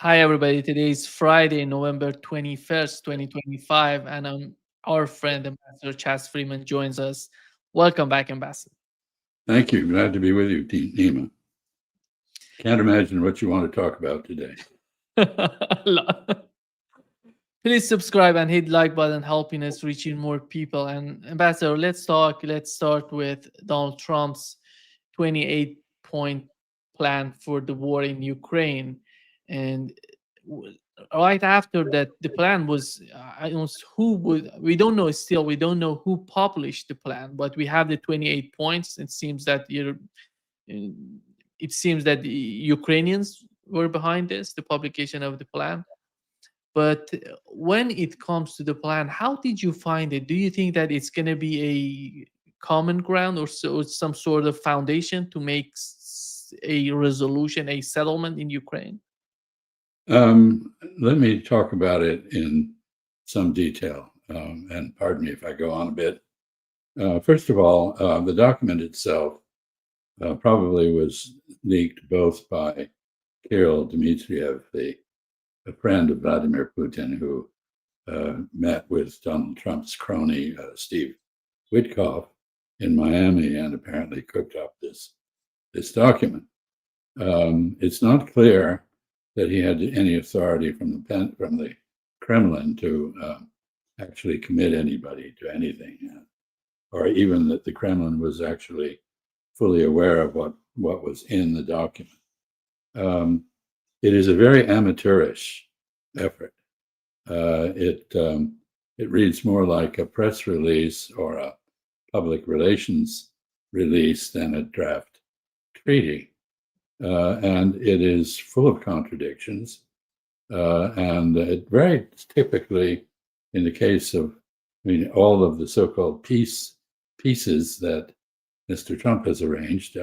Hi, everybody. Today is Friday, November 21st, 2025, and our friend Ambassador Chas Freeman joins us. Welcome back, Ambassador. Thank you. Glad to be with you, Nima. Can't imagine what you want to talk about today. Please subscribe and hit like button, helping us reaching more people. And Ambassador, let's talk. Let's start with Donald Trump's 28-point plan for the war in Ukraine. And w- right after that, the plan was, I don't know who would, we don't know still, we don't know who published the plan, but we have the 28 points. It seems that the Ukrainians were behind this, the publication of the plan. But when it comes to the plan, how did you find it? Do you think that it's going to be a common ground or so some sort of foundation to make a resolution, a settlement in Ukraine? Let me talk about it in some detail, and pardon me if I go on a bit. First of all, the document itself probably was leaked both by Kirill Dmitriev, a friend of Vladimir Putin, who met with Donald Trump's crony, Steve Witkoff, in Miami, and apparently cooked up this document. It's not clear that he had any authority from the Kremlin to actually commit anybody to anything, or even that the Kremlin was actually fully aware of what was in the document. It is a very amateurish effort. It reads more like a press release or a public relations release than a draft treaty. And it is full of contradictions. And it very typically, in the case of, all of the so-called pieces that Mr. Trump has arranged,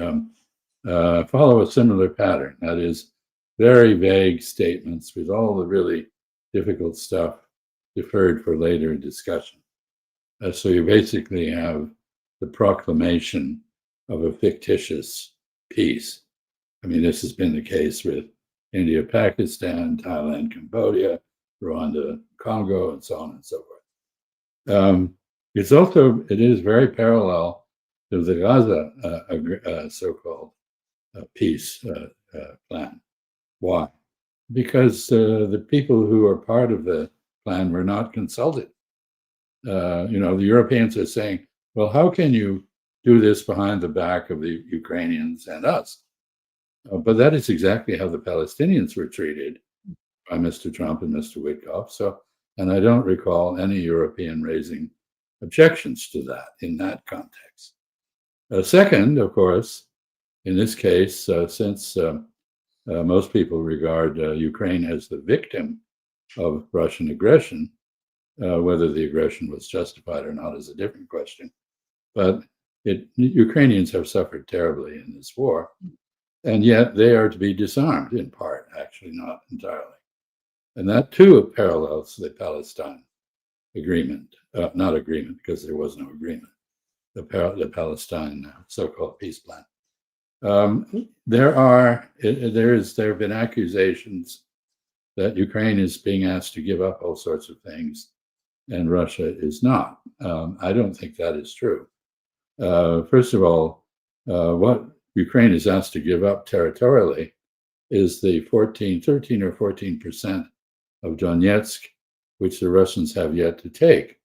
follow a similar pattern. That is, very vague statements with all the really difficult stuff deferred for later discussion. So you basically have the proclamation of a fictitious peace. This has been the case with India, Pakistan, Thailand, Cambodia, Rwanda, Congo, and so on and so forth. It is very parallel to the Gaza so-called peace plan. Why? Because the people who are part of the plan were not consulted. The Europeans are saying, well, how can you do this behind the back of the Ukrainians and us? But that is exactly how the Palestinians were treated by Mr. Trump and Mr. Witkoff. And I don't recall any European raising objections to that in that context. Second, of course, in this case, since most people regard Ukraine as the victim of Russian aggression, whether the aggression was justified or not is a different question. But Ukrainians have suffered terribly in this war. And yet they are to be disarmed in part, actually not entirely. And that too parallels the Palestine agreement, not agreement because there was no agreement, the Palestine so-called peace plan. There have been accusations that Ukraine is being asked to give up all sorts of things and Russia is not. I don't think that is true. First of all, what Ukraine is asked to give up territorially is the 13 or 14% of Donetsk, which the Russians have yet to take.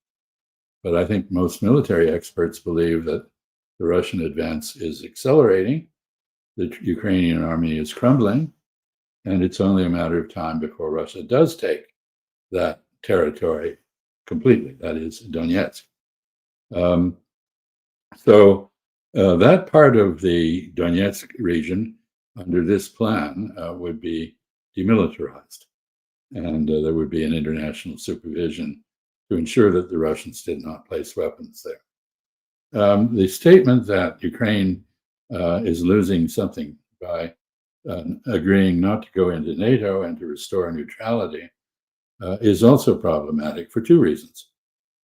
But I think most military experts believe that the Russian advance is accelerating, the Ukrainian army is crumbling, and it's only a matter of time before Russia does take that territory completely, that is Donetsk. That part of the Donetsk region under this plan would be demilitarized, and there would be an international supervision to ensure that the Russians did not place weapons there. The statement that Ukraine is losing something by agreeing not to go into NATO and to restore neutrality is also problematic for two reasons.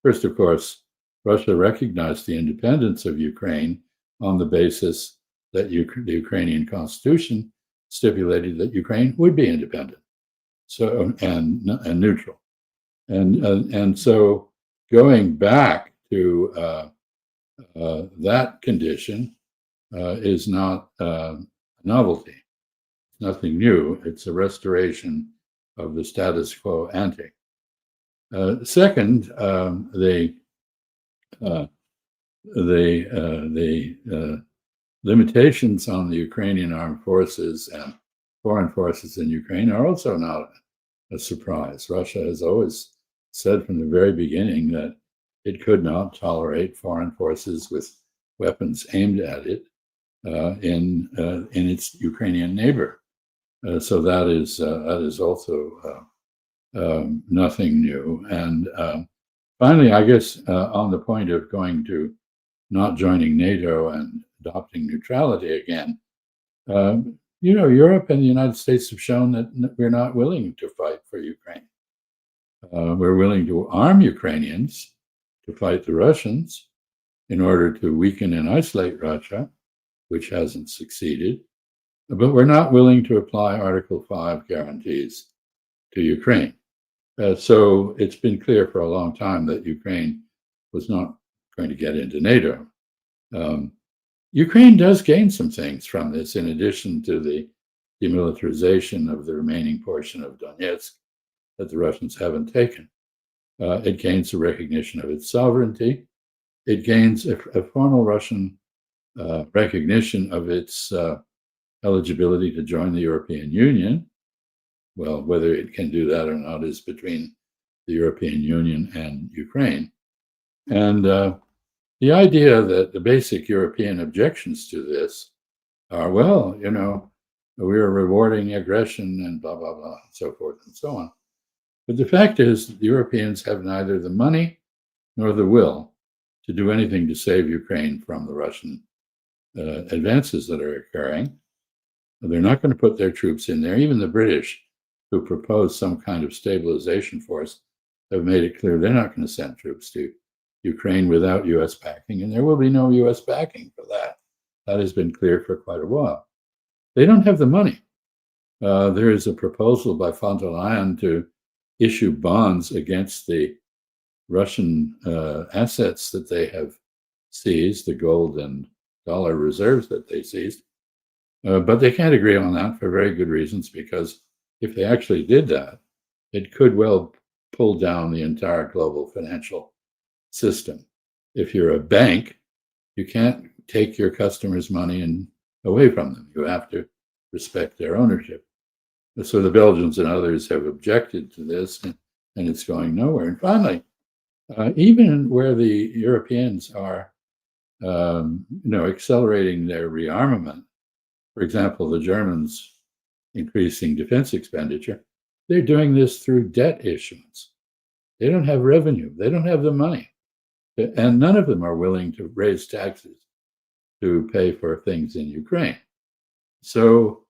First, of course, Russia recognized the independence of Ukraine on the basis that the Ukrainian constitution stipulated that Ukraine would be independent. So and neutral, and so going back to that condition is not a novelty. It's nothing new. It's a restoration of the status quo ante. Second, the limitations on the Ukrainian armed forces and foreign forces in Ukraine are also not a surprise. Russia has always said from the very beginning that it could not tolerate foreign forces with weapons aimed at it in its Ukrainian neighbor. So that is also nothing new. And finally, I guess on the point of going to not joining NATO and adopting neutrality again, Europe and the United States have shown that we're not willing to fight for Ukraine. We're willing to arm Ukrainians to fight the Russians in order to weaken and isolate Russia, which hasn't succeeded. But we're not willing to apply Article 5 guarantees to Ukraine. So it's been clear for a long time that Ukraine was not going to get into NATO. Ukraine does gain some things from this, in addition to the demilitarization of the remaining portion of Donetsk that the Russians haven't taken. It gains a recognition of its sovereignty. It gains a formal Russian recognition of its eligibility to join the European Union. Well, whether it can do that or not is between the European Union and Ukraine. And the idea that the basic European objections to this are, well, we're rewarding aggression and blah, blah, blah, and so forth and so on. But the fact is that the Europeans have neither the money nor the will to do anything to save Ukraine from the Russian advances that are occurring. They're not going to put their troops in there. Even the British, who proposed some kind of stabilization force, have made it clear they're not going to send troops to Ukraine without U.S. backing, and there will be no U.S. backing for that. That has been clear for quite a while. They don't have the money. There is a proposal by von der Leyen to issue bonds against the Russian assets that they have seized, the gold and dollar reserves that they seized. But they can't agree on that for very good reasons, because if they actually did that, it could well pull down the entire global financial system. If you're a bank, you can't take your customers' money and away from them. You have to respect their ownership. So the Belgians and others have objected to this, and it's going nowhere. And finally, even where the Europeans are, accelerating their rearmament, for example, the Germans increasing defense expenditure, they're doing this through debt issuance. They don't have revenue. They don't have the money. And none of them are willing to raise taxes to pay for things in Ukraine. So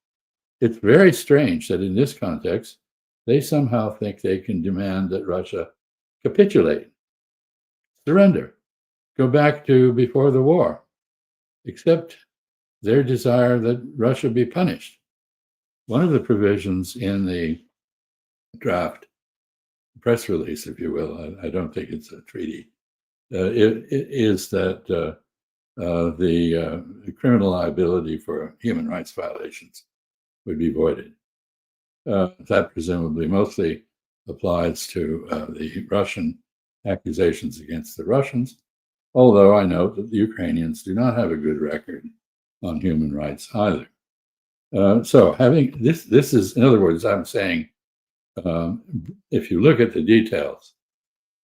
it's very strange that in this context, they somehow think they can demand that Russia capitulate, surrender, go back to before the war, except their desire that Russia be punished. One of the provisions in the draft press release, if you will, I don't think it's a treaty, it is that the criminal liability for human rights violations would be voided. That presumably mostly applies to the Russian accusations against the Russians, although I note that the Ukrainians do not have a good record on human rights either. So having this is, in other words, I'm saying, if you look at the details,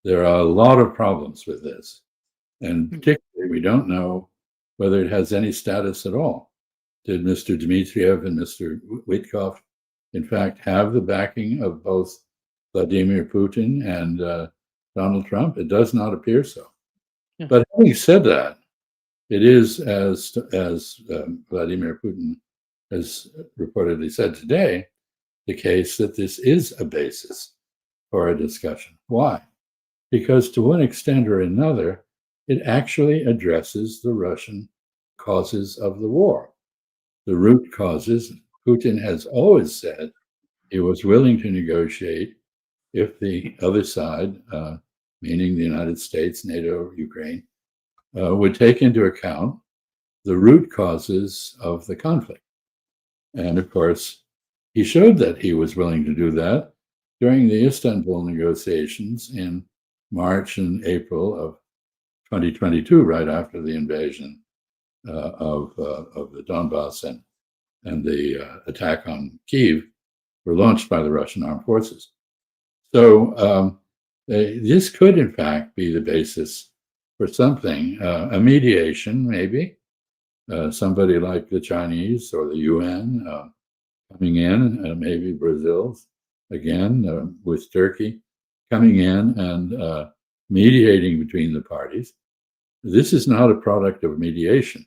there are a lot of problems with this. And particularly, we don't know whether it has any status at all. Did Mr. Dmitriev and Mr. Witkoff, in fact, have the backing of both Vladimir Putin and Donald Trump? It does not appear so. Yeah. But having said that, it is, as Vladimir Putin has reportedly said today, the case that this is a basis for a discussion. Why? Because to one extent or another, it actually addresses the Russian causes of the war. The root causes, Putin has always said, he was willing to negotiate if the other side, meaning the United States, NATO, Ukraine, would take into account the root causes of the conflict. And of course, he showed that he was willing to do that during the Istanbul negotiations in March and April of 2022, right after the invasion of the Donbass and the attack on Kyiv were launched by the Russian armed forces. So this could, in fact, be the basis for something, a mediation, maybe. Somebody like the Chinese or the UN coming in, maybe Brazil, again, with Turkey coming in and mediating between the parties. This is not a product of mediation.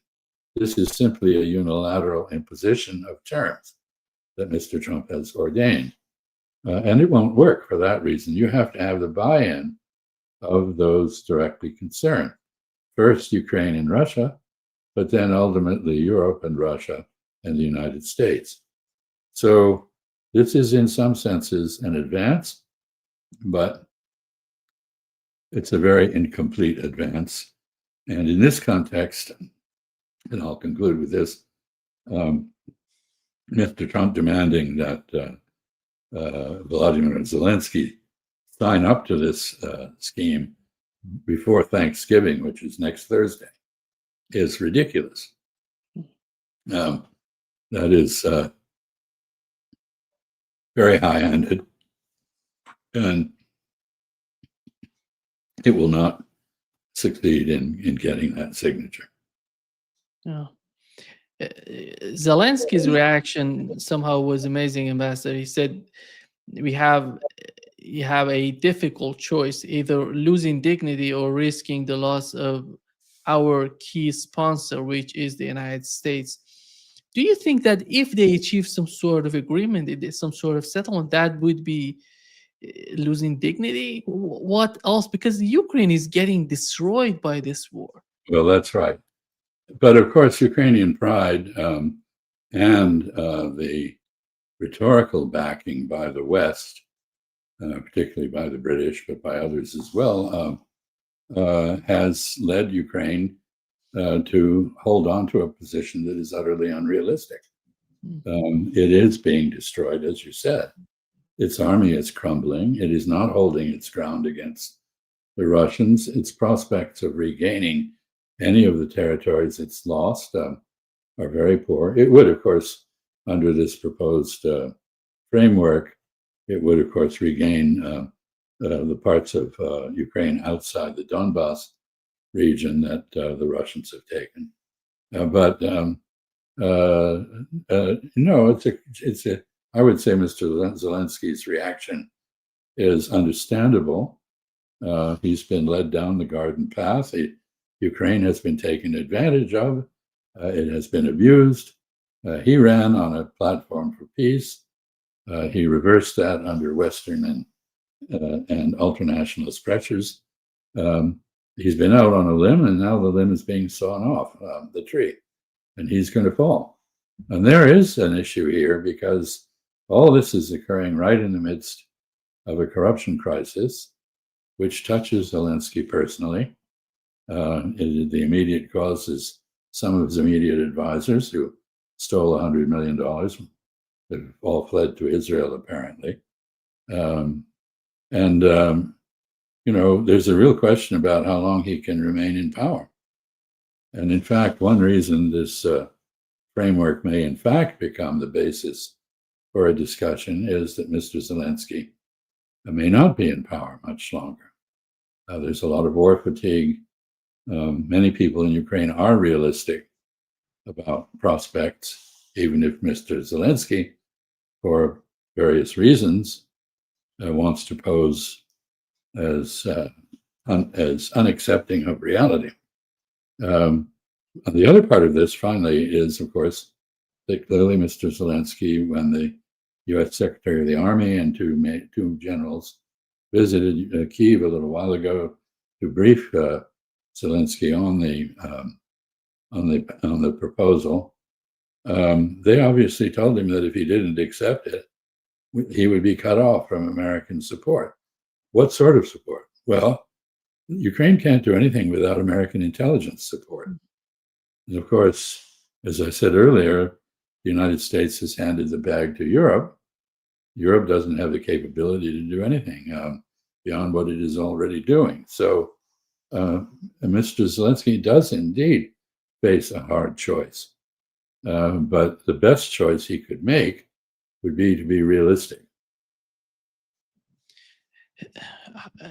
This is simply a unilateral imposition of terms that Mr. Trump has ordained. And it won't work for that reason. You have to have the buy-in of those directly concerned. First, Ukraine and Russia, but then ultimately Europe and Russia and the United States. So this is in some senses an advance, but it's a very incomplete advance. And in this context, and I'll conclude with this, Mr. Trump demanding that Volodymyr Zelensky sign up to this scheme before Thanksgiving, which is next Thursday, is ridiculous. That is very high-handed, and it will not succeed in getting that signature. Yeah. Zelensky's reaction somehow was amazing, Ambassador. He said, you have a difficult choice, either losing dignity or risking the loss of our key sponsor, which is the United States. Do you think that if they achieve some sort of agreement, some sort of settlement, that would be losing dignity? What else? Because Ukraine is getting destroyed by this war. Well, that's right. But of course, Ukrainian pride and the rhetorical backing by the West, particularly by the British, but by others as well, has led Ukraine to hold on to a position that is utterly unrealistic. It is being destroyed, as you said. Its army is crumbling. It is not holding its ground against the Russians. Its prospects of regaining any of the territories it's lost are very poor. It would, of course, under this proposed framework, it would, of course, regain the parts of Ukraine outside the Donbass region that the Russians have taken. I would say Mr. Zelensky's reaction is understandable. He's been led down the garden path. Ukraine has been taken advantage of. It has been abused. He ran on a platform for peace. He reversed that under Western and ultranationalist pressures. He's been out on a limb, and now the limb is being sawn off the tree, and he's going to fall. And there is an issue here because all this is occurring right in the midst of a corruption crisis, which touches Zelensky personally. The immediate cause is some of his immediate advisors who stole $100 million. They've all fled to Israel, apparently. There's a real question about how long he can remain in power. And in fact, one reason this framework may in fact become the basis for a discussion is that Mr. Zelensky may not be in power much longer. There's a lot of war fatigue. Many people in Ukraine are realistic about prospects, even if Mr. Zelensky, for various reasons, wants to pose as unaccepting of reality. The other part of this, finally, is, of course, that clearly Mr. Zelensky, when the U.S. Secretary of the Army and two generals visited Kyiv a little while ago to brief Zelensky on the proposal, they obviously told him that if he didn't accept it, he would be cut off from American support. What sort of support? Well, Ukraine can't do anything without American intelligence support. And of course, as I said earlier, the United States has handed the bag to Europe. Europe doesn't have the capability to do anything beyond what it is already doing. So Mr. Zelensky does indeed face a hard choice. But the best choice he could make would be to be realistic.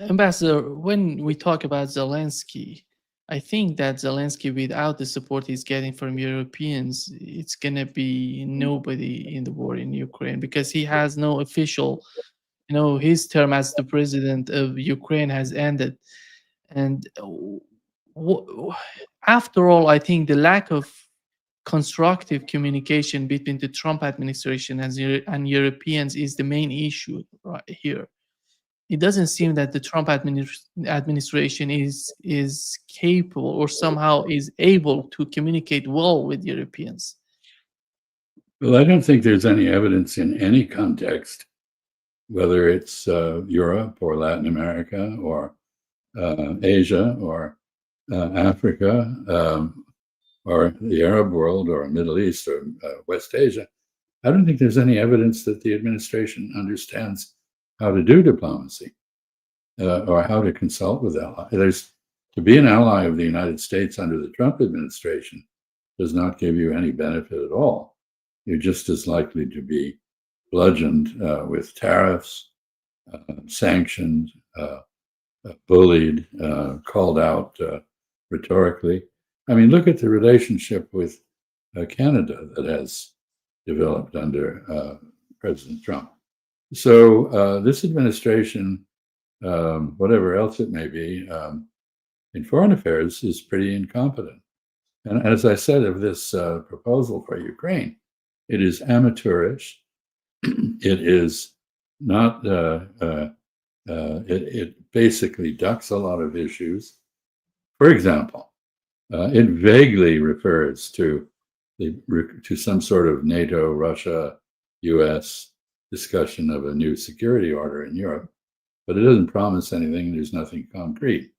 Ambassador, when we talk about Zelensky, I think that Zelensky, without the support he's getting from Europeans, it's going to be nobody in the war in Ukraine, because he has no official, his term as the president of Ukraine has ended. And after all, I think the lack of constructive communication between the Trump administration and Europeans is the main issue right here. It doesn't seem that the Trump administration is capable or somehow is able to communicate well with Europeans. Well, I don't think there's any evidence in any context, whether it's Europe or Latin America or Asia or Africa or the Arab world or Middle East or West Asia. I don't think there's any evidence that the administration understands how to do diplomacy or how to consult with allies. To be an ally of the United States under the Trump administration does not give you any benefit at all. You're just as likely to be bludgeoned with tariffs, sanctioned, bullied, called out rhetorically. I mean, look at the relationship with Canada that has developed under President Trump. So this administration, whatever else it may be, in foreign affairs is pretty incompetent. And as I said of this proposal for Ukraine, it is amateurish. It is not, it basically ducks a lot of issues. For example, it vaguely refers to some sort of NATO, Russia, US discussion of a new security order in Europe, but it doesn't promise anything. There's nothing concrete.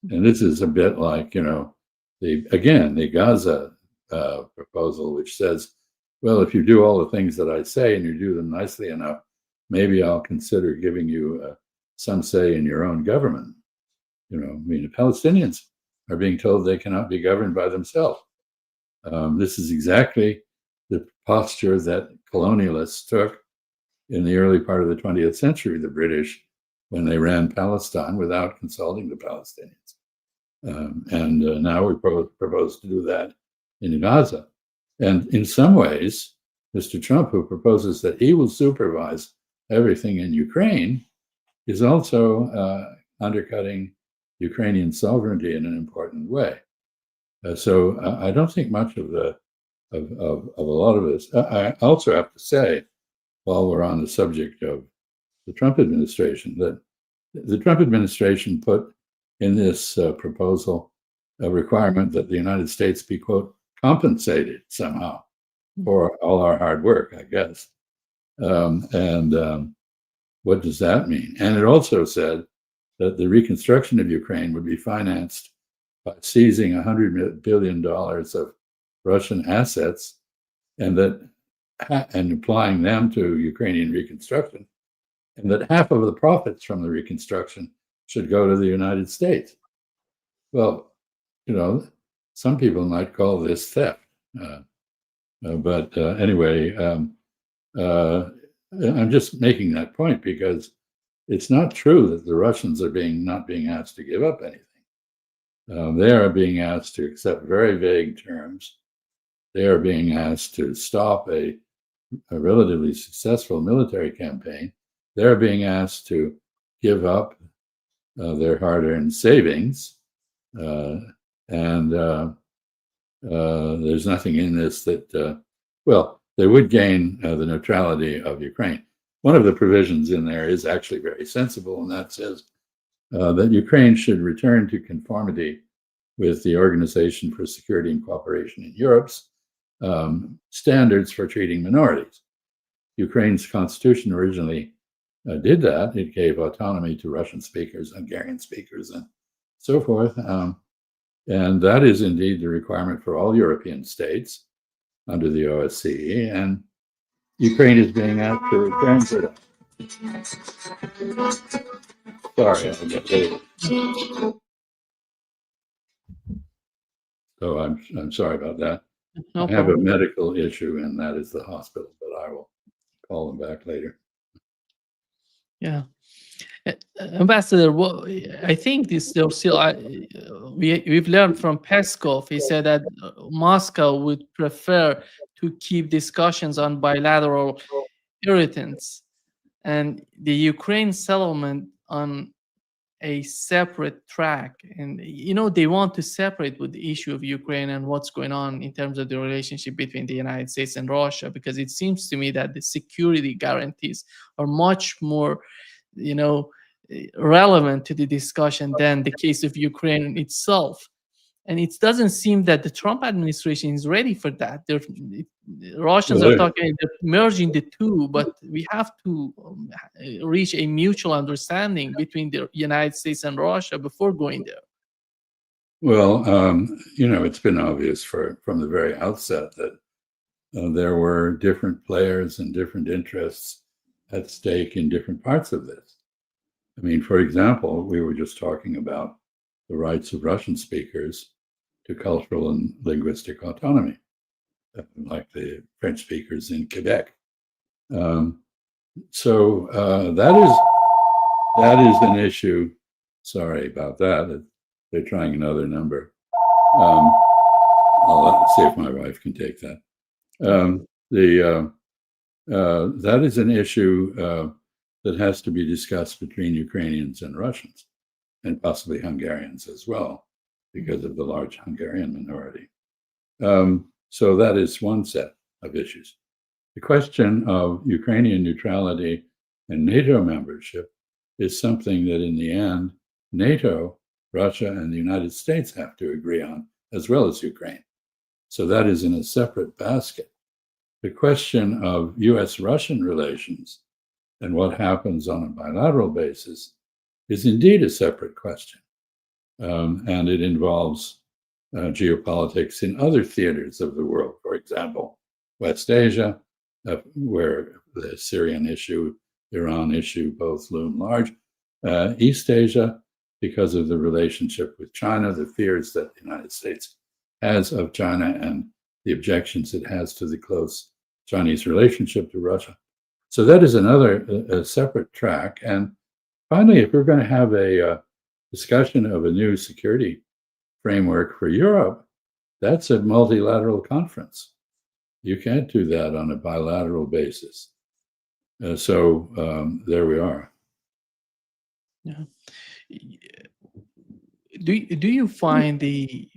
And this is a bit like, the Gaza proposal, which says, well, if you do all the things that I say and you do them nicely enough, maybe I'll consider giving you some say in your own government. The Palestinians are being told they cannot be governed by themselves. This is exactly the posture that colonialists took in the early part of the 20th century, the British, when they ran Palestine without consulting the Palestinians. Now we propose to do that in Gaza. And in some ways, Mr. Trump, who proposes that he will supervise everything in Ukraine, is also undercutting Ukrainian sovereignty in an important way. So I don't think much of a lot of this. I also have to say, while we're on the subject of the Trump administration, that the Trump administration put in this proposal a requirement that the United States be, quote, compensated somehow for all our hard work, I guess. What does that mean? And it also said that the reconstruction of Ukraine would be financed by seizing $100 billion of Russian assets and applying them to Ukrainian reconstruction, and that half of the profits from the reconstruction should go to the United States. Well, some people might call this theft. But anyway, I'm just making that point because it's not true that the Russians are not being asked to give up anything. They are being asked to accept very vague terms. They are being asked to stop a relatively successful military campaign. They're being asked to give up their hard-earned savings. There's nothing in this that, they would gain the neutrality of Ukraine. One of the provisions in there is actually very sensible, and that says that Ukraine should return to conformity with the Organization for Security and Cooperation in Europe's standards for treating minorities. Ukraine's constitution originally did that. It gave autonomy to Russian speakers, Hungarian speakers, and so forth. And that is indeed the requirement for all European states under the OSCE. And Ukraine is being asked to return to that. Sorry, I'll get rid of it. So I'm sorry about that. No I have a problem. medical issue, and that is the hospital, but I will call them back later. Yeah. Ambassador, I think there's still, we've learned from Peskov. He said that Moscow would prefer to keep discussions on bilateral irritants and the Ukraine settlement on a separate track. And they want to separate with the issue of Ukraine and what's going on in terms of the relationship between the United States and Russia, because it seems to me that the security guarantees are much more relevant to the discussion than the case of Ukraine itself. And it doesn't seem that the Trump administration is ready for that. The Russians are talking, they're merging the two, but we have to reach a mutual understanding between the United States and Russia before going there. Well, it's been obvious from the very outset that there were different players and different interests at stake in different parts of this. I mean, for example, we were just talking about the rights of Russian speakers to cultural and linguistic autonomy, like the French speakers in Quebec. So that is an issue. Sorry about that. They're trying another number. I'll see if my wife can take that. That is an issue that has to be discussed between Ukrainians and Russians, and possibly Hungarians as well, because of the large Hungarian minority. So that is one set of issues. The question of Ukrainian neutrality and NATO membership is something that in the end, NATO, Russia, and the United States have to agree on, as well as Ukraine. So that is in a separate basket. The question of US-Russian relations and what happens on a bilateral basis is indeed a separate question. And it involves geopolitics in other theaters of the world. For example, West Asia, where the Syrian issue, Iran issue both loom large. East Asia, because of the relationship with China, the fears that the United States has of China and the objections it has to the close Chinese relationship to Russia. So that is a separate track. And finally, if we're going to have a discussion of a new security framework for Europe, that's a multilateral conference. You can't do that on a bilateral basis. So there we are. Yeah. Do you find the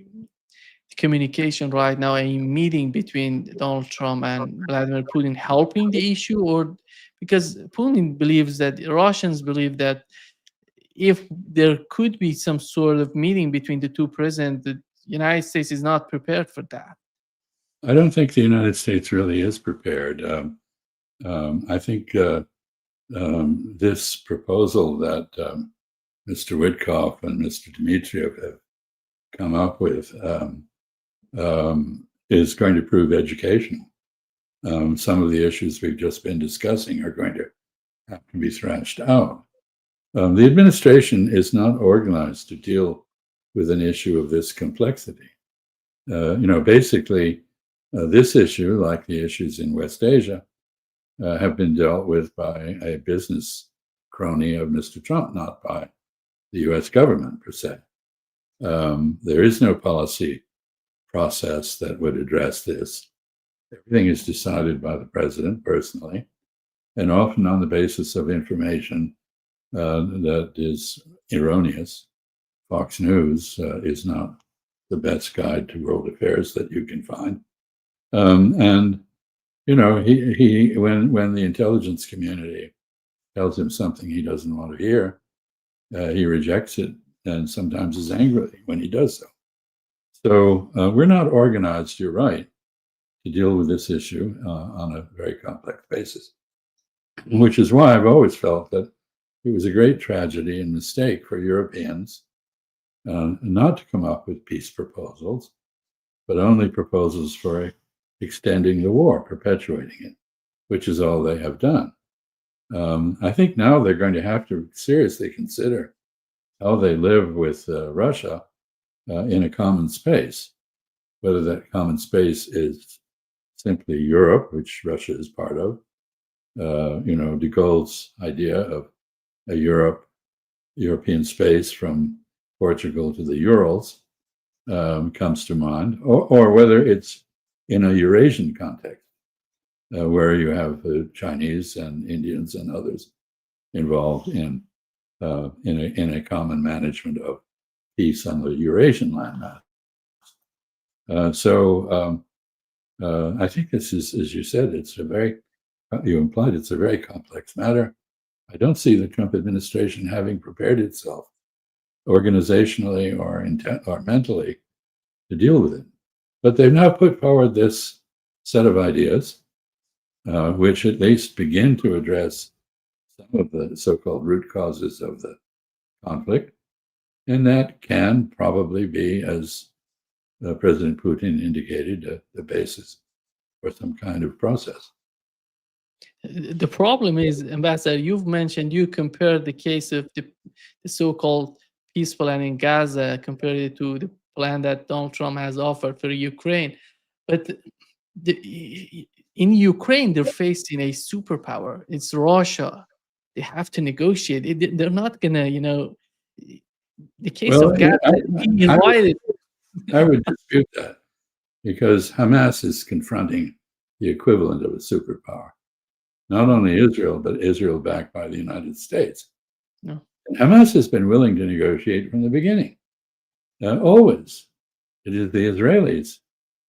communication right now, a meeting between Donald Trump and Vladimir Putin, helping the issue? Or because Putin believes that Russians believe that if there could be some sort of meeting between the two presidents, the United States is not prepared for that. I don't think the United States really is prepared. I think this proposal that Mr. Witkoff and Mr. Dmitriev have come up with is going to prove education. Some of the issues we've just been discussing are going to have to be thrashed out. The administration is not organized to deal with an issue of this complexity. Basically, this issue, like the issues in West Asia, have been dealt with by a business crony of Mr. Trump, not by the US government per se. There is no policy process that would address this. Everything is decided by the president personally, and often on the basis of information that is erroneous. Fox News is not the best guide to world affairs that you can find. And he when the intelligence community tells him something he doesn't want to hear, he rejects it, and sometimes is angry when he does so. So we're not organized, you're right, to deal with this issue on a very complex basis. which is why I've always felt that it was a great tragedy and mistake for Europeans not to come up with peace proposals, but only proposals for extending the war, perpetuating it, which is all they have done. I think now they're going to have to seriously consider how they live with Russia in a common space, whether that common space is simply Europe, which Russia is part of. De Gaulle's idea of a European space from Portugal to the Urals comes to mind, or whether it's in a Eurasian context, where you have the Chinese and Indians and others involved in a common management of peace on the Eurasian landmass. I think this is, as you said, you implied it's a very complex matter. I don't see the Trump administration having prepared itself organizationally or mentally to deal with it. But they've now put forward this set of ideas, which at least begin to address some of the so-called root causes of the conflict. And that can probably be, as President Putin indicated, the basis for some kind of process. The problem is, Ambassador, you compared the case of the so-called peace plan in Gaza compared it to the plan that Donald Trump has offered for Ukraine. But in Ukraine, they're facing a superpower. It's Russia. They have to negotiate. They're not going to, the case of Gaza being invited. I would dispute that, because Hamas is confronting the equivalent of a superpower. Not only Israel, but Israel backed by the United States. No. And Hamas has been willing to negotiate from the beginning. Always. It is the Israelis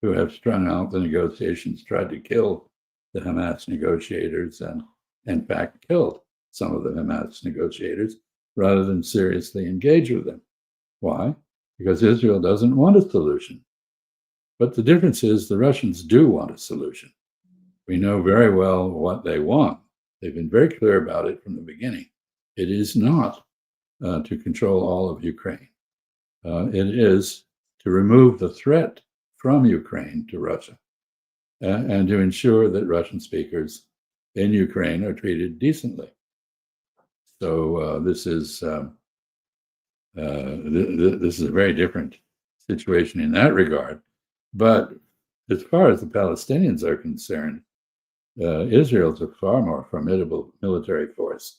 who have strung out the negotiations, tried to kill the Hamas negotiators, and in fact killed some of the Hamas negotiators rather than seriously engage with them. Why? Because Israel doesn't want a solution. But the difference is the Russians do want a solution. We know very well what they want. They've been very clear about it from the beginning. It is not to control all of Ukraine. It is to remove the threat from Ukraine to Russia and to ensure that Russian speakers in Ukraine are treated decently. So this is a very different situation in that regard. But as far as the Palestinians are concerned, Israel is a far more formidable military force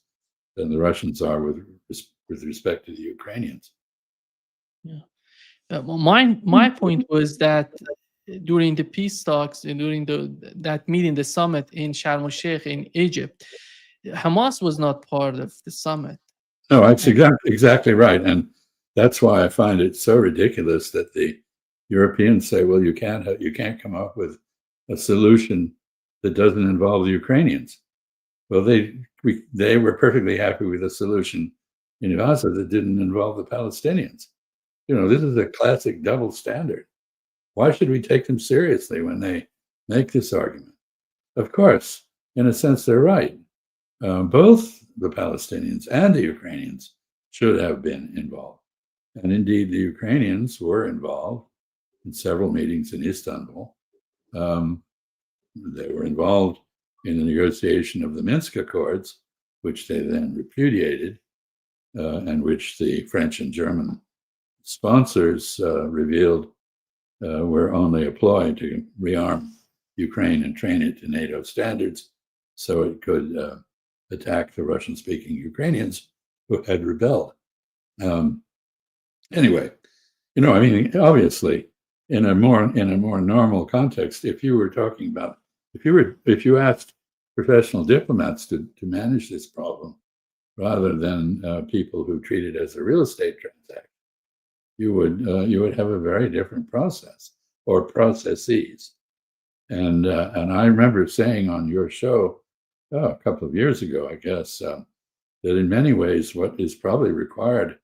than the Russians are with respect to the Ukrainians. Yeah. Well, my point was that during the peace talks and during that meeting, the summit in Sharm el-Sheikh in Egypt, Hamas was not part of the summit. No, that's exactly right, and that's why I find it so ridiculous that the Europeans say, "Well, you can't come up with a solution that doesn't involve the Ukrainians." Well, they were perfectly happy with a solution in Gaza that didn't involve the Palestinians. This is a classic double standard. Why should we take them seriously when they make this argument? Of course, in a sense, they're right. Both the Palestinians and the Ukrainians should have been involved. And indeed, the Ukrainians were involved in several meetings in Istanbul. They were involved in the negotiation of the Minsk Accords, which they then repudiated, and which the French and German sponsors revealed were only a ploy to rearm Ukraine and train it to NATO standards so it could attack the Russian-speaking Ukrainians who had rebelled. Anyway, obviously, in a more normal context, if you asked professional diplomats to manage this problem rather than people who treat it as a real estate transaction, you would have a very different process or processes. And I remember saying on your show a couple of years ago, I guess, that in many ways what is probably required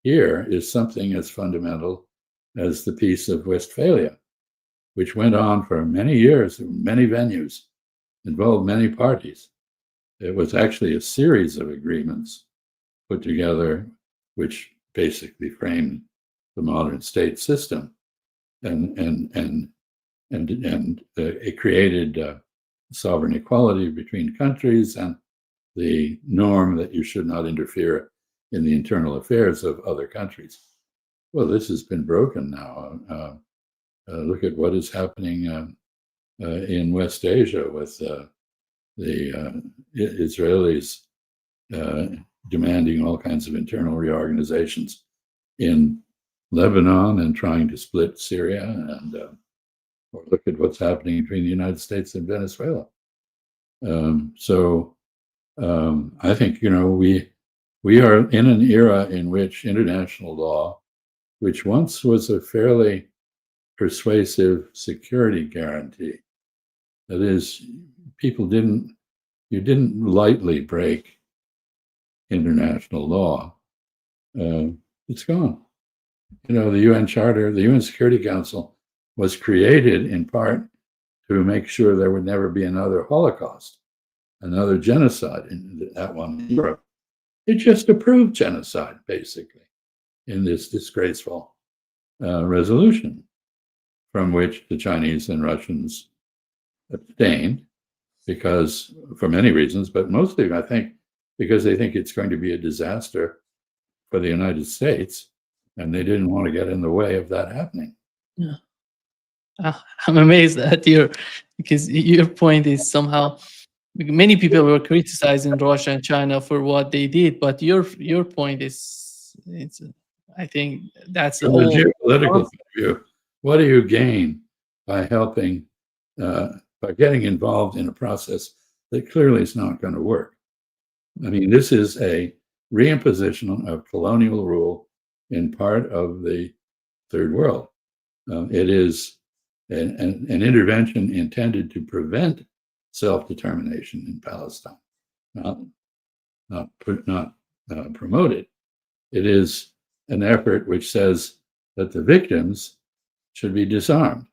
here is something as fundamental as the Peace of Westphalia, which went on for many years in many venues, involved many parties, It was actually a series of agreements put together, which basically framed the modern state system, and it created sovereign equality between countries and the norm that you should not interfere in the internal affairs of other countries. Well, this has been broken now. Look at what is happening in West Asia with the Israelis demanding all kinds of internal reorganizations in Lebanon and trying to split Syria, and or look at what's happening between the United States and Venezuela. I think we are in an era in which international law, which once was a fairly persuasive security guarantee, that is, you didn't lightly break international law. It's gone. The UN Charter, the UN Security Council was created in part to make sure there would never be another Holocaust, another genocide in that one in Europe. It just approved genocide, basically, in this disgraceful resolution, from which the Chinese and Russians abstained, because for many reasons, but mostly, I think, because they think it's going to be a disaster for the United States, and they didn't want to get in the way of that happening. Yeah. I'm amazed at because your point is somehow many people were criticizing Russia and China for what they did, but your point is, I think that's the From a whole geopolitical point of view, what do you gain by helping, by getting involved in a process that clearly is not going to work? I mean, this is a reimposition of colonial rule in part of the third world. It is an intervention intended to prevent self-determination in Palestine, not promote it. It is an effort which says that the victims should be disarmed.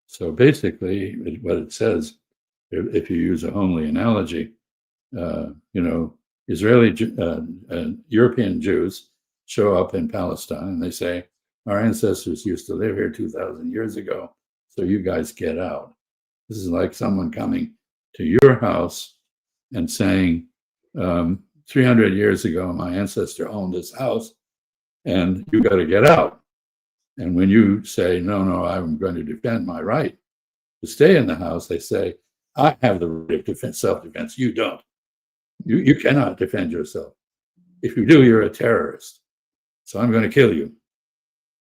So basically, what it says, if you use a homely analogy, Israeli, European Jews show up in Palestine and they say, our ancestors used to live here 2,000 years ago, so you guys get out. This is like someone coming to your house and saying, 300 years ago, my ancestor owned this house and you got to get out. And when you say, no, I'm going to defend my right to stay in the house, they say, I have the right of self-defense. You don't. You cannot defend yourself. If you do, you're a terrorist. So I'm going to kill you.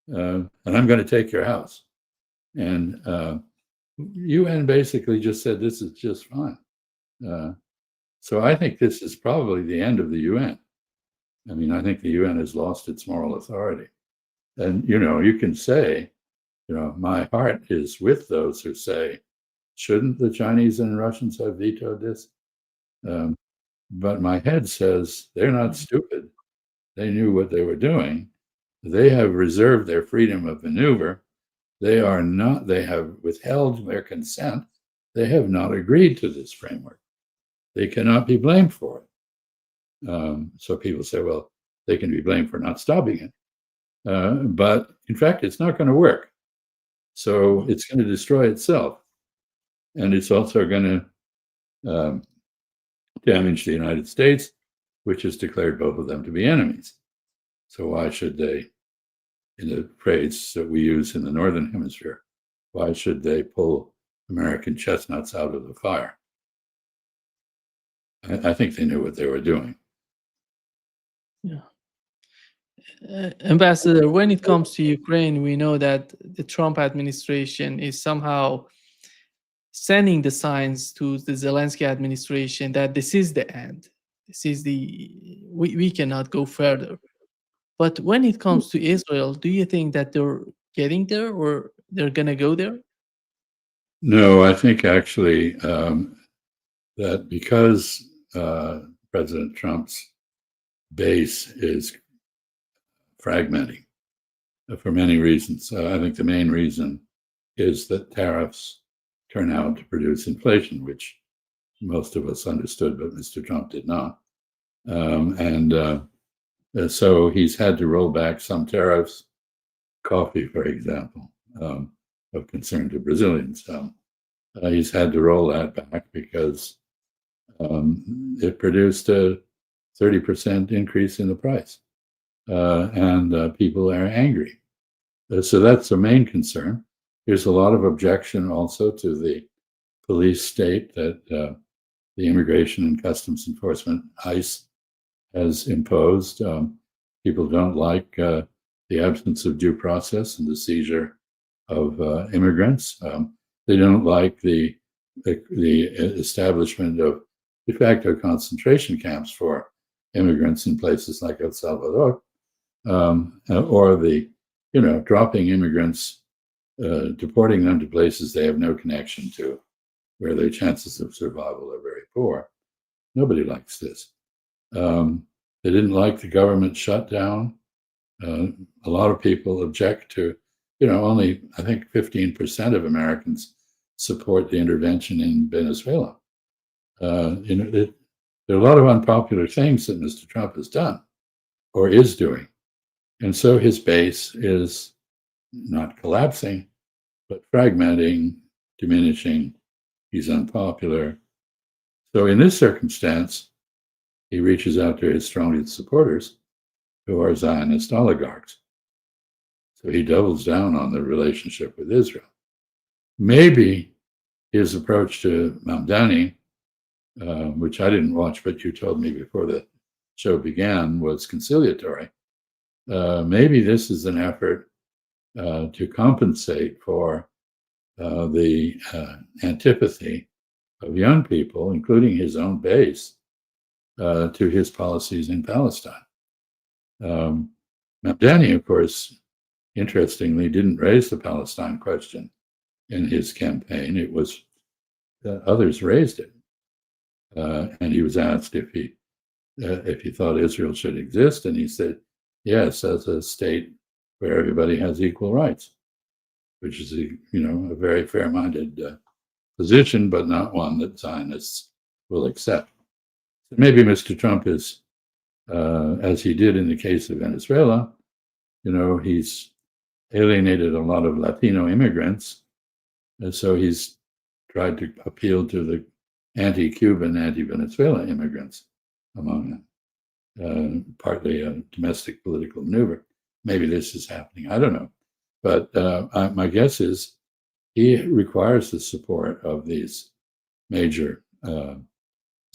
And I'm going to take your house. And UN basically just said, this is just fine. So I think this is probably the end of the UN. I mean, I think the UN has lost its moral authority. And, you can say, my heart is with those who say, shouldn't the Chinese and Russians have vetoed this? But my head says they're not stupid. They knew what they were doing. They have reserved their freedom of maneuver. They have withheld their consent. They have not agreed to this framework. They cannot be blamed for it. So people say, well, they can be blamed for not stopping it. But in fact, it's not going to work. So it's going to destroy itself. And it's also going to damage the United States, which has declared both of them to be enemies. So why should they, in the phrase that we use in the Northern Hemisphere, why should they pull American chestnuts out of the fire? I think they knew what they were doing. Yeah. Ambassador, when it comes to Ukraine, we know that the Trump administration is somehow sending the signs to the Zelensky administration that this is the end. This is we cannot go further. But when it comes to Israel, do you think that they're getting there or they're going to go there? No, I think actually that because President Trump's base is fragmenting for many reasons. I think the main reason is that tariffs turn out to produce inflation, which most of us understood, but Mr. Trump did not. So he's had to roll back some tariffs, coffee, for example, of concern to Brazilians. He's had to roll that back because it produced a 30% increase in the price, and people are angry. So that's the main concern. There's a lot of objection also to the police state that the Immigration and Customs Enforcement, ICE, has imposed. People don't like the absence of due process and the seizure of immigrants. They don't like the establishment of de facto concentration camps for immigrants in places like El Salvador, or the, dropping immigrants, deporting them to places they have no connection to, where their chances of survival are very poor. Nobody likes this. They didn't like the government shutdown. A lot of people object to, only I think 15% of Americans support the intervention in Venezuela. There are a lot of unpopular things that Mr. Trump has done or is doing. And so his base is not collapsing, but fragmenting, diminishing. He's unpopular. So in this circumstance, he reaches out to his strongest supporters, who are Zionist oligarchs. So he doubles down on the relationship with Israel. Maybe his approach to Mamdani, which I didn't watch, but you told me before the show began, was conciliatory. Maybe this is an effort to compensate for the antipathy of young people, including his own base, to his policies in Palestine. Mamdani, of course, interestingly, didn't raise the Palestine question in his campaign. It was others raised it, and he was asked if he thought Israel should exist, and he said yes, as a state where everybody has equal rights, which is a very fair-minded position, but not one that Zionists will accept. So maybe Mr. Trump is, as he did in the case of Venezuela, he's alienated a lot of Latino immigrants, and so he's tried to appeal to the anti-Cuban, anti-Venezuela immigrants among them, partly a domestic political maneuver. Maybe this is happening, I don't know. But my guess is he requires the support of these major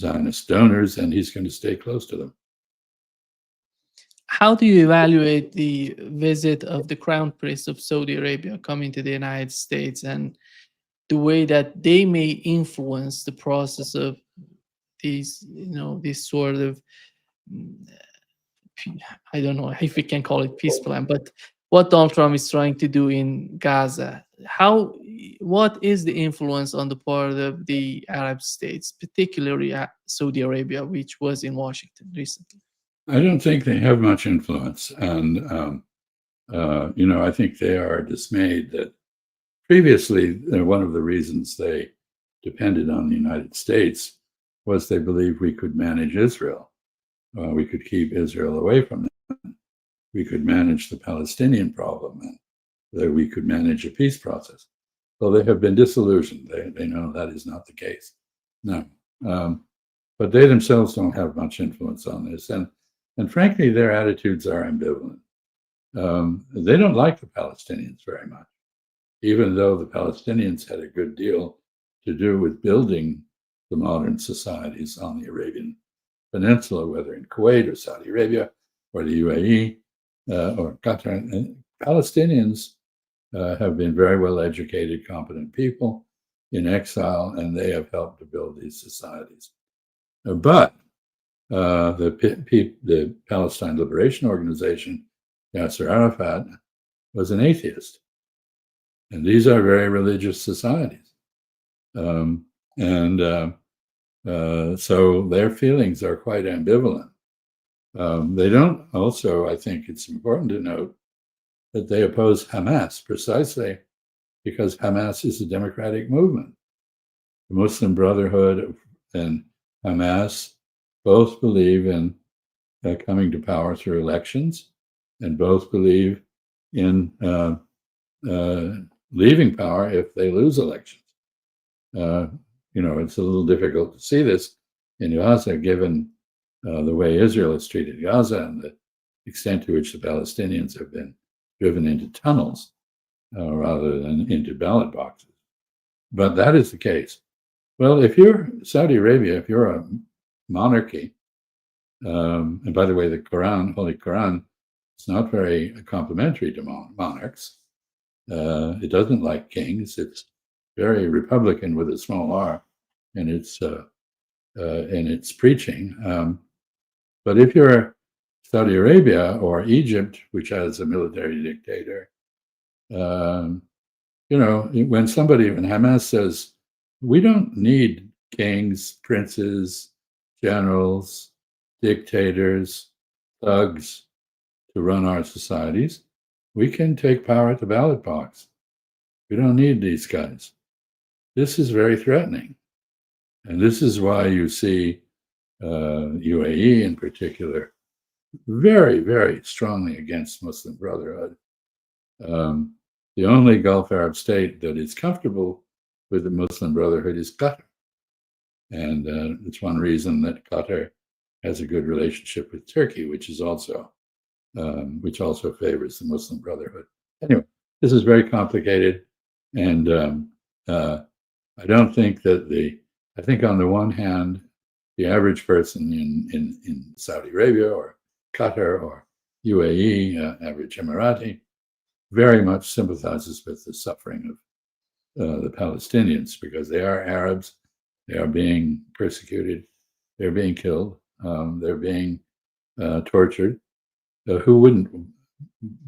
Zionist donors, and he's going to stay close to them. How do you evaluate the visit of the Crown Prince of Saudi Arabia coming to the United States and the way that they may influence the process of these, this sort of, I don't know if we can call it peace plan, but what Donald Trump is trying to do in Gaza? What is the influence on the part of the Arab states, particularly Saudi Arabia, which was in Washington recently? I don't think they have much influence, and I think they are dismayed that previously one of the reasons they depended on the United States was they believed we could manage Israel. We could keep Israel away from them. We could manage the Palestinian problem, and that we could manage a peace process. Well, they have been disillusioned. They know that is not the case. No. But they themselves don't have much influence on this. And frankly, their attitudes are ambivalent. They don't like the Palestinians very much, even though the Palestinians had a good deal to do with building the modern societies on the Arabian Peninsula, whether in Kuwait or Saudi Arabia or the UAE or Qatar. And Palestinians have been very well educated, competent people in exile, and they have helped to build these societies. But the Palestine Liberation Organization, Yasser Arafat, was an atheist. And these are very religious societies. So their feelings are quite ambivalent. They don't also, I think it's important to note, that they oppose Hamas precisely because Hamas is a democratic movement. The Muslim Brotherhood and Hamas both believe in coming to power through elections, and both believe in leaving power if they lose elections. It's a little difficult to see this in Gaza, given the way Israel has treated Gaza and the extent to which the Palestinians have been driven into tunnels rather than into ballot boxes. But that is the case. Well, if you're Saudi Arabia, if you're a monarchy, and by the way, the Quran, Holy Quran, is not very complimentary to monarchs. It doesn't like kings. It's very Republican with a small r in its preaching. But if you're Saudi Arabia or Egypt, which has a military dictator, when Hamas says, we don't need kings, princes, generals, dictators, thugs to run our societies, we can take power at the ballot box. We don't need these guys. This is very threatening. And this is why you see UAE in particular very, very strongly against Muslim Brotherhood. The only Gulf Arab state that is comfortable with the Muslim Brotherhood is Qatar. And it's one reason that Qatar has a good relationship with Turkey, which also favors the Muslim Brotherhood. Anyway, this is very complicated. And I don't think that I think on the one hand, the average person in Saudi Arabia or Qatar or UAE, average Emirati, very much sympathizes with the suffering of the Palestinians, because they are Arabs, they are being persecuted, they're being killed, they're being tortured. Who wouldn't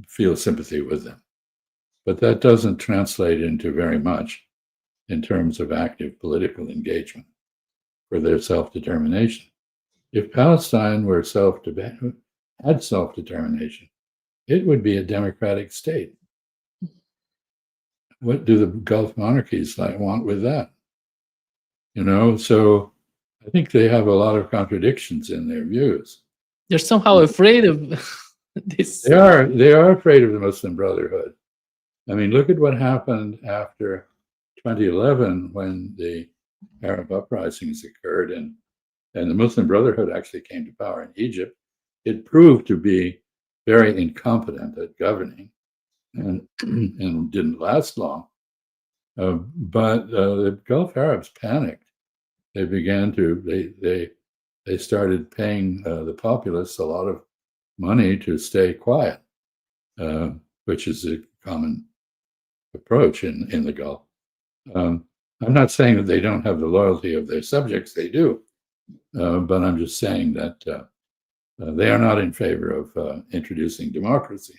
feel sympathy with them? But that doesn't translate into very much in terms of active political engagement for their self-determination. If Palestine were had self-determination, it would be a democratic state. What do the Gulf monarchies want with that? So I think they have a lot of contradictions in their views. They're somehow afraid of this. They are afraid of the Muslim Brotherhood. I mean, look at what happened after 2011 when the Arab uprisings occurred and the Muslim Brotherhood actually came to power in Egypt. It proved to be very incompetent at governing and didn't last long. But the Gulf Arabs panicked. They started paying the populace a lot of money to stay quiet, which is a common approach in the Gulf. I'm not saying that they don't have the loyalty of their subjects, they do, but I'm just saying that they are not in favor of introducing democracy,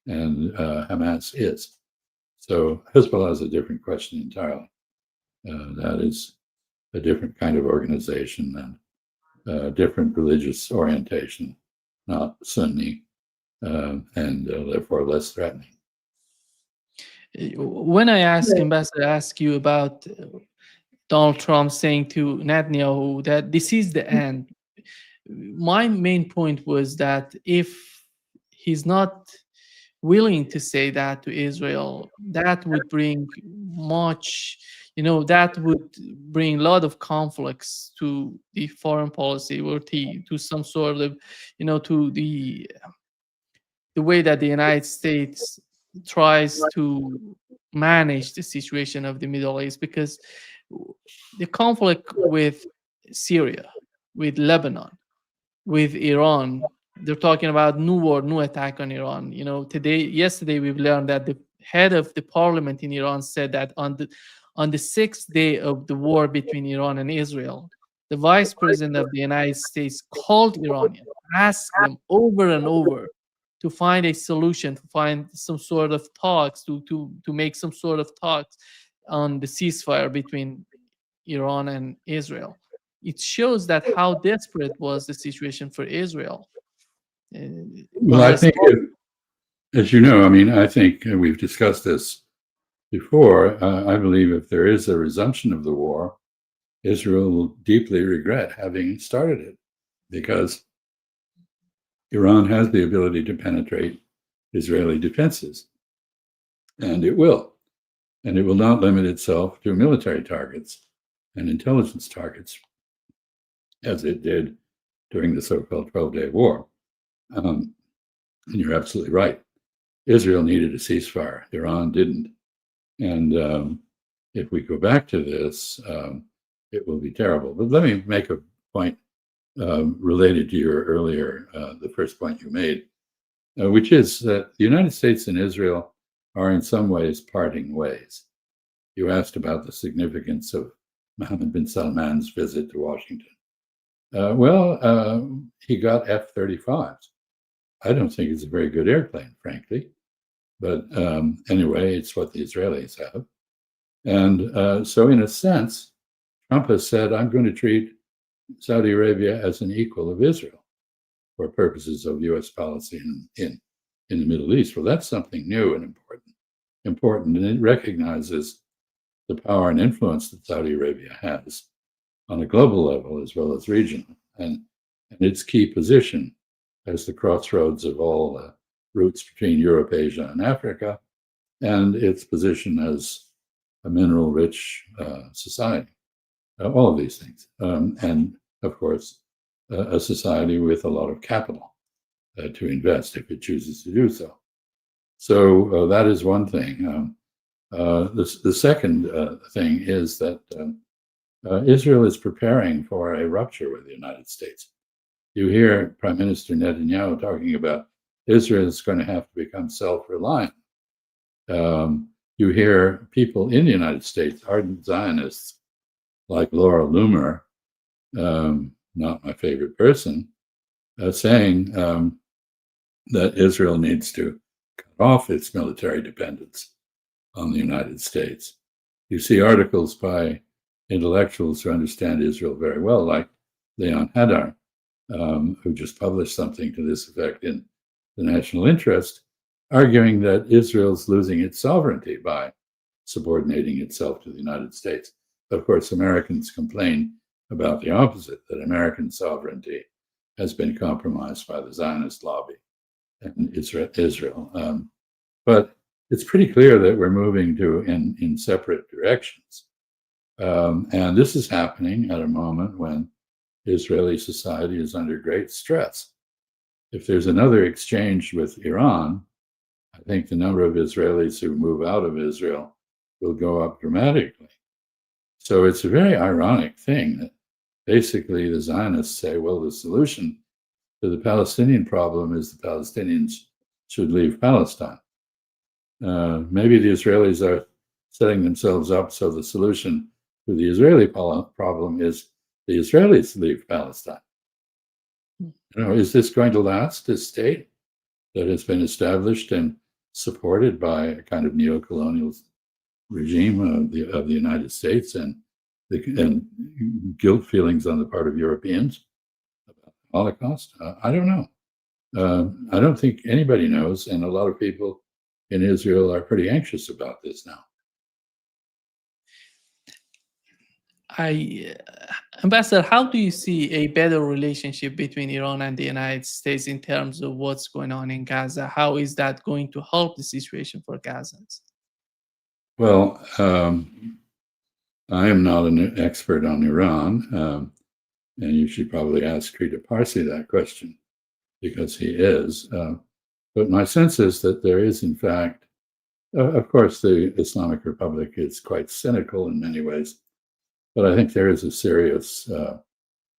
and Hamas is. So Hezbollah is a different question entirely. That is a different kind of organization and different religious orientation, not Sunni, and therefore less threatening. When Ambassador, ask you about Donald Trump saying to Netanyahu that this is the end, my main point was that if he's not willing to say that to Israel, that would bring that would bring a lot of conflicts to the foreign policy or to some sort of, to the way that the United States tries to manage the situation of the Middle East, because the conflict with Syria, with Lebanon, with Iran, they're talking about new attack on Iran. Yesterday we've learned that the head of the parliament in Iran said that on the 6th day of the war between Iran and Israel, the vice president of the United States called Iranians, asked them over and over to find a solution, to find some sort of talks, to make some sort of talks on the ceasefire between Iran and Israel. It shows that how desperate was the situation for Israel. Well, I think, as you know, I think we've discussed this before. I believe if there is a resumption of the war, Israel will deeply regret having started it, because Iran has the ability to penetrate Israeli defenses, and it will. And it will not limit itself to military targets and intelligence targets, as it did during the so-called 12-day war. And you're absolutely right. Israel needed a ceasefire. Iran didn't. And if we go back to this, it will be terrible. But let me make a point related to your earlier, the first point you made, which is that the United States and Israel are in some ways parting ways. You asked about the significance of Mohammed bin Salman's visit to Washington. He got F-35s. I don't think it's a very good airplane, frankly. But anyway, it's what the Israelis have. And so in a sense, Trump has said, I'm going to treat Saudi Arabia as an equal of Israel for purposes of U.S. policy in the Middle East. Well, that's something new and important, and it recognizes the power and influence that Saudi Arabia has on a global level as well as regional, and its key position as the crossroads of all routes between Europe, Asia, and Africa, and its position as a mineral-rich society. All of these things. And of course, a society with a lot of capital to invest if it chooses to do so. So that is one thing. The second thing is that Israel is preparing for a rupture with the United States. You hear Prime Minister Netanyahu talking about Israel is going to have to become self-reliant. You hear people in the United States, ardent Zionists, like Laura Loomer, not my favorite person, saying that Israel needs to cut off its military dependence on the United States. You see articles by intellectuals who understand Israel very well, like Leon Hadar, who just published something to this effect in the National Interest, arguing that Israel's losing its sovereignty by subordinating itself to the United States. Of course, Americans complain about the opposite, that American sovereignty has been compromised by the Zionist lobby and Israel. But it's pretty clear that we're moving in separate directions. And this is happening at a moment when Israeli society is under great stress. If there's another exchange with Iran, I think the number of Israelis who move out of Israel will go up dramatically. So it's a very ironic thing that basically the Zionists say, well, the solution to the Palestinian problem is the Palestinians should leave Palestine. Maybe the Israelis are setting themselves up so the solution to the Israeli problem is the Israelis leave Palestine. Is this going to last, this state that has been established and supported by a kind of neo-colonial regime of the United States and guilt feelings on the part of Europeans about the Holocaust? I don't know. I don't think anybody knows, and a lot of people in Israel are pretty anxious about this now. Ambassador, how do you see a better relationship between Iran and the United States in terms of what's going on in Gaza? How is that going to help the situation for Gazans? Well, I am not an expert on Iran, and you should probably ask Krita Parsi that question, because he is. But my sense is that there is, in fact, of course, the Islamic Republic is quite cynical in many ways, but I think there is a serious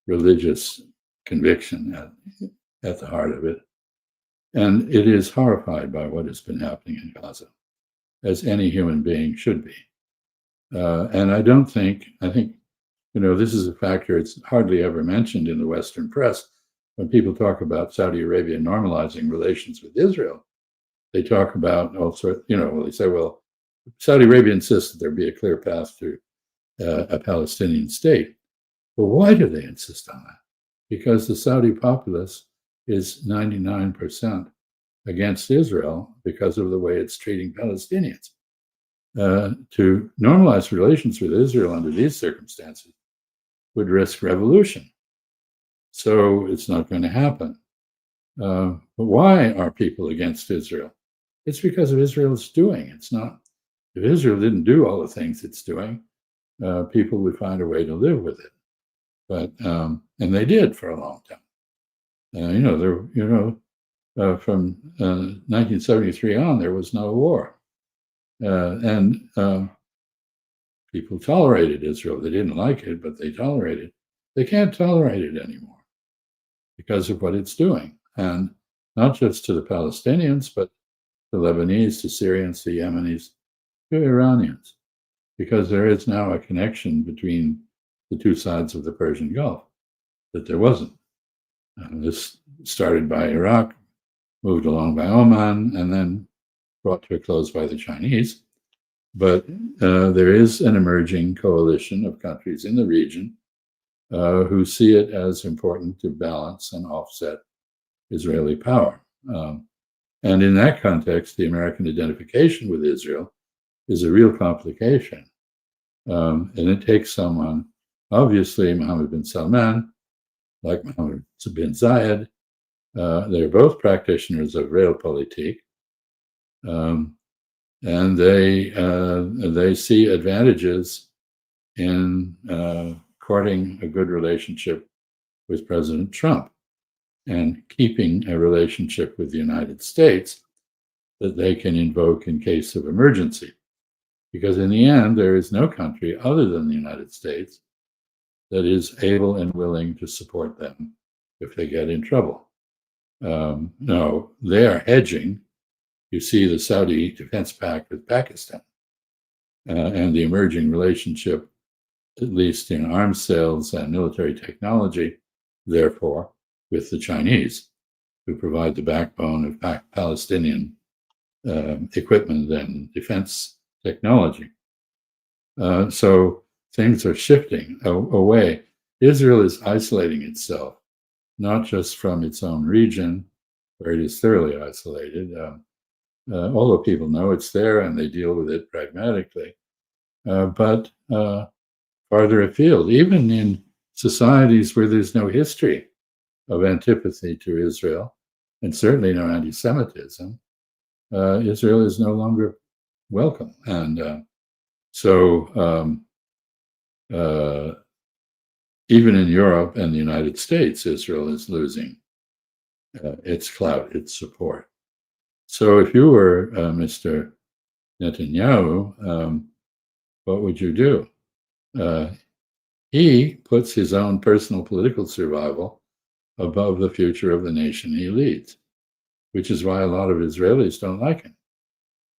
religious conviction at the heart of it. And it is horrified by what has been happening in Gaza, as any human being should be. And I think, this is a factor, it's hardly ever mentioned in the Western press. When people talk about Saudi Arabia normalizing relations with Israel, they talk about they say, well, Saudi Arabia insists that there be a clear path to a Palestinian state. But why do they insist on that? Because the Saudi populace is 99% against Israel because of the way it's treating Palestinians. To normalize relations with Israel under these circumstances would risk revolution. So it's not going to happen. But why are people against Israel? It's because of Israel's doing. It's not, if Israel didn't do all the things it's doing, people would find a way to live with it. But, and they did for a long time. From 1973 on, there was no war. And people tolerated Israel. They didn't like it, but they tolerated it. They can't tolerate it anymore because of what it's doing. And not just to the Palestinians, but the Lebanese, the Syrians, the Yemenis, the Iranians, because there is now a connection between the two sides of the Persian Gulf that there wasn't. This started by Iraq, moved along by Oman, and then brought to a close by the Chinese. But there is an emerging coalition of countries in the region who see it as important to balance and offset Israeli power. And in that context, the American identification with Israel is a real complication. And it takes someone, obviously Mohammed bin Salman, like Mohammed bin Zayed, they're both practitioners of realpolitik, and they see advantages in courting a good relationship with President Trump and keeping a relationship with the United States that they can invoke in case of emergency. Because in the end, there is no country other than the United States that is able and willing to support them if they get in trouble. No, they are hedging. You see the Saudi defense pact with Pakistan and the emerging relationship, at least in arms sales and military technology, therefore, with the Chinese, who provide the backbone of Palestinian equipment and defense technology. So things are shifting away. Israel is isolating itself, not just from its own region, where it is thoroughly isolated, although people know it's there and they deal with it pragmatically, but farther afield, even in societies where there's no history of antipathy to Israel, and certainly no anti-Semitism, Israel is no longer welcome. And so even in Europe and the United States, Israel is losing its clout, its support. So if you were Mr. Netanyahu, what would you do? He puts his own personal political survival above the future of the nation he leads, which is why a lot of Israelis don't like him,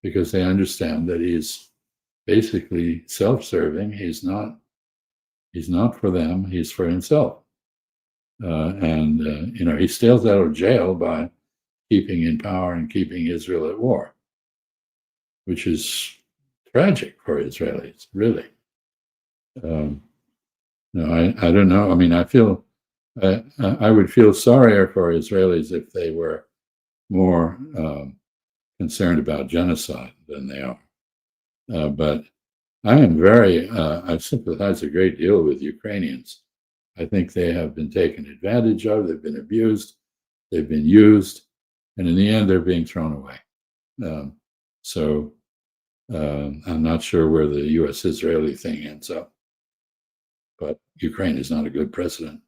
because they understand that he's basically self-serving. He's not for them, he's for himself. He stays out of jail by keeping in power and keeping Israel at war, which is tragic for Israelis, really. I don't know. I mean, I feel I would feel sorrier for Israelis if they were more concerned about genocide than they are. But I am I sympathize a great deal with Ukrainians. I think they have been taken advantage of, they've been abused, they've been used, and in the end, they're being thrown away. So I'm not sure where the US-Israeli thing ends up, but Ukraine is not a good precedent.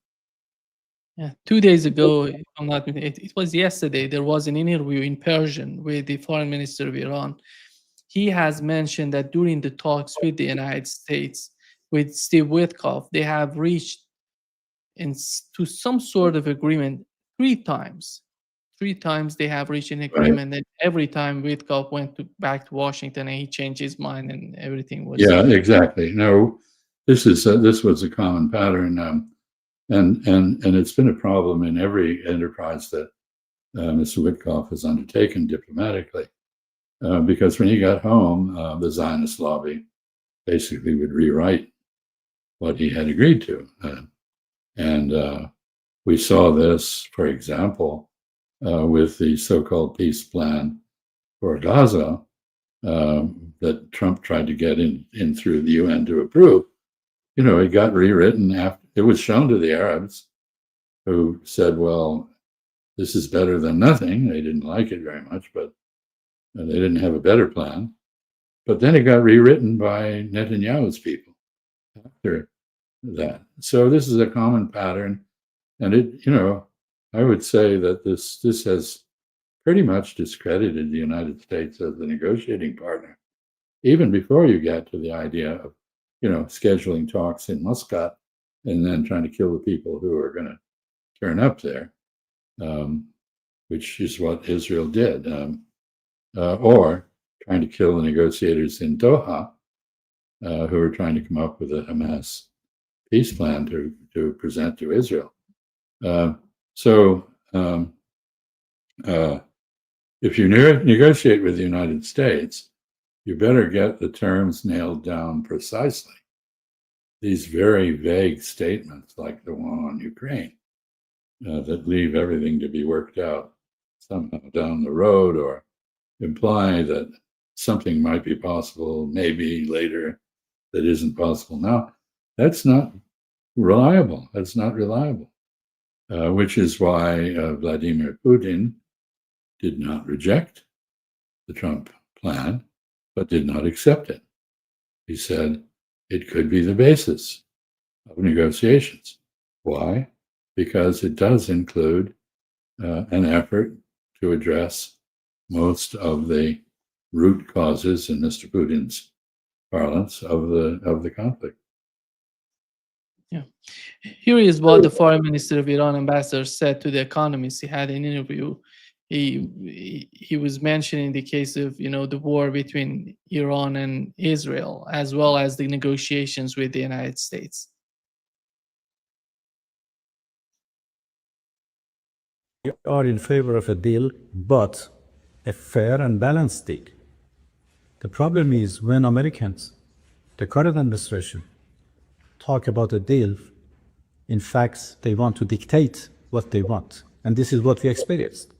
Yeah, 2 days ago, if I'm not, it was yesterday, there was an interview in Persian with the foreign minister of Iran. He has mentioned that during the talks with the United States, with Steve Witkoff, they have reached to some sort of agreement 3 times. 3 times they have reached an agreement, and every time Witkoff went back to Washington and he changed his mind and everything was... Yeah, exactly. No, this was a common pattern, and it's been a problem in every enterprise that Mr. Witkoff has undertaken diplomatically, because when he got home, the Zionist lobby basically would rewrite what he had agreed to, and we saw this, for example, with the so-called peace plan for Gaza that Trump tried to get in through the UN to approve. It got rewritten after it was shown to the Arabs, who said, well, this is better than nothing. They didn't like it very much, but they didn't have a better plan. But then it got rewritten by Netanyahu's people after that. So this is a common pattern. And it, I would say that this has pretty much discredited the United States as the negotiating partner, even before you get to the idea of, scheduling talks in Muscat and then trying to kill the people who are going to turn up there, which is what Israel did, or trying to kill the negotiators in Doha, who are trying to come up with a Hamas peace plan to present to Israel. If you negotiate with the United States, you better get the terms nailed down precisely. These very vague statements, like the one on Ukraine, that leave everything to be worked out somehow down the road, or imply that something might be possible maybe later that isn't possible now, that's not reliable. That's not reliable, which is why Vladimir Putin did not reject the Trump plan, but did not accept it. He said it could be the basis of negotiations. Why? Because it does include an effort to address most of the root causes, in Mr. Putin's parlance, of the conflict. Yeah. Here is what the foreign minister of Iran, ambassador, said to The Economist. He had an interview. He was mentioning the case of the war between Iran and Israel, as well as the negotiations with the United States. We are in favor of a deal, but a fair and balanced deal. The problem is when Americans, the current administration, talk about a deal, in fact, they want to dictate what they want. And this is what we experienced.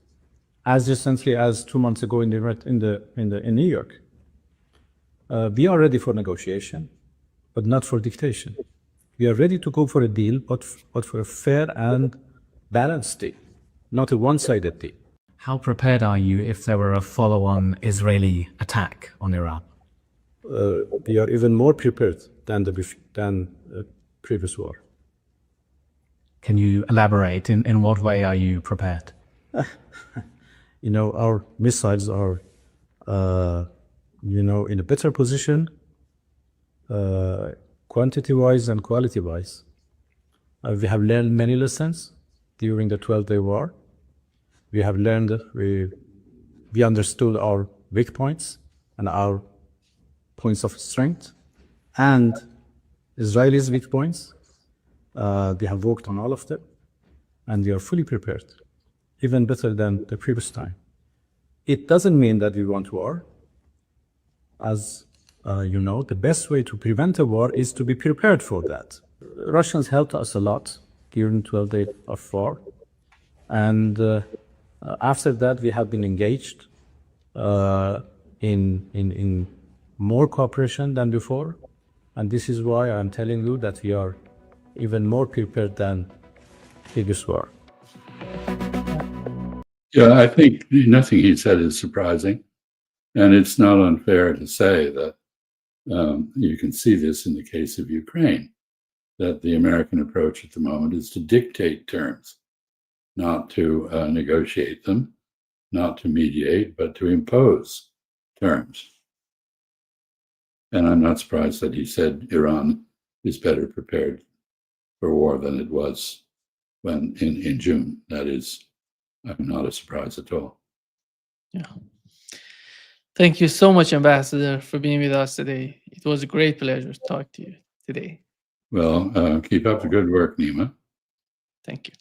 As recently as 2 months ago in New York. We are ready for negotiation, but not for dictation. We are ready to go for a deal, but for a fair and balanced deal, not a one-sided deal. How prepared are you if there were a follow-on Israeli attack on Iran? We are even more prepared than the previous war. Can you elaborate? In what way are you prepared? Our missiles are, in a better position, quantity-wise and quality-wise. We have learned many lessons during the 12-day war. We have learned, we understood our weak points and our points of strength, and Israelis' weak points. We have worked on all of them, and we are fully prepared, even better than the previous time. It doesn't mean that we want war. As the best way to prevent a war is to be prepared for that. Russians helped us a lot during 12 days of war. And after that, we have been engaged in more cooperation than before. And this is why I'm telling you that we are even more prepared than previous war. Yeah, I think nothing he said is surprising. And it's not unfair to say that you can see this in the case of Ukraine, that the American approach at the moment is to dictate terms, not to negotiate them, not to mediate, but to impose terms. And I'm not surprised that he said Iran is better prepared for war than it was when in June. That is not a surprise at all. Yeah. Thank you so much, Ambassador, for being with us today. It was a great pleasure to talk to you today. Well, keep up the good work, Nima. Thank you.